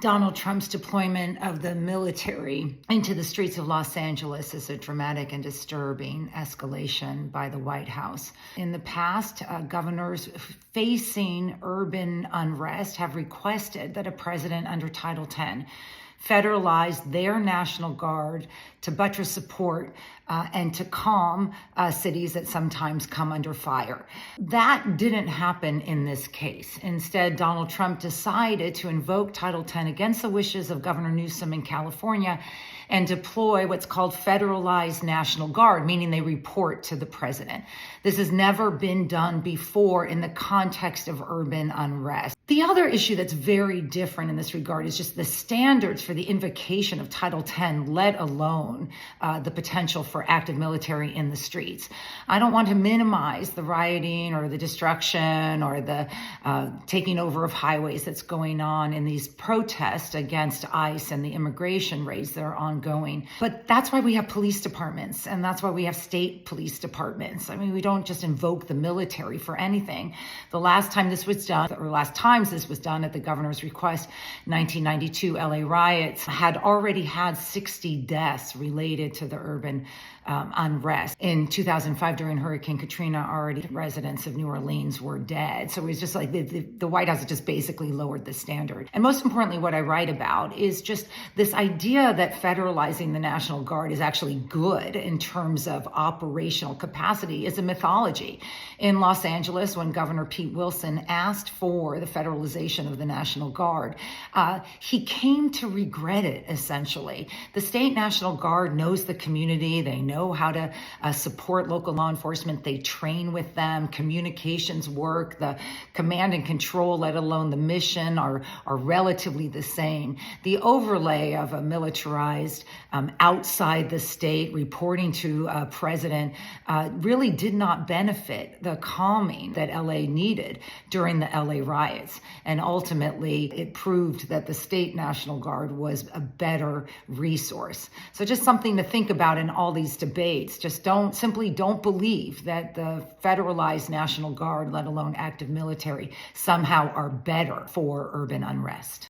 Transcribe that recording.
Donald Trump's deployment of the military into the streets of Los Angeles is a dramatic and disturbing escalation by the White House. In the past, governors facing urban unrest have requested that a president under Title X federalize their National Guard to buttress support and to calm cities that sometimes come under fire. That didn't happen in this case. Instead, Donald Trump decided to invoke Title X against the wishes of Governor Newsom in California and deploy what's called federalized National Guard, meaning they report to the president. This has never been done before in the context of urban unrest. The other issue that's very different in this regard is just the standards for the invocation of Title X, let alone the potential for active military in the streets. I don't want to minimize the rioting or the destruction or the taking over of highways that's going on in these protests against ICE and the immigration raids that are ongoing. But that's why we have police departments, and that's why we have state police departments. I mean, we don't just invoke the military for anything. The last times this was done at the governor's request, 1992 LA riots had already had 60 deaths related to the urban unrest. In 2005, during Hurricane Katrina, already residents of New Orleans were dead. So it was just like the White House just basically lowered the standard. And most importantly, what I write about is just this idea that federalizing the National Guard is actually good in terms of operational capacity is a mythology. In Los Angeles, when Governor Pete Wilson asked for the federalization of the National Guard, he came to regret it, essentially. The state National Guard knows the community. They know how to support local law enforcement. They train with them. Communications work, the command and control, let alone the mission, are relatively the same. The overlay of a militarized outside the state reporting to a president really did not benefit the calming that LA needed during the LA riots. And ultimately, it proved that the state National Guard was a better resource. So just something to think about in all these debates. Just don't believe that the federalized National Guard, let alone active military, somehow are better for urban unrest.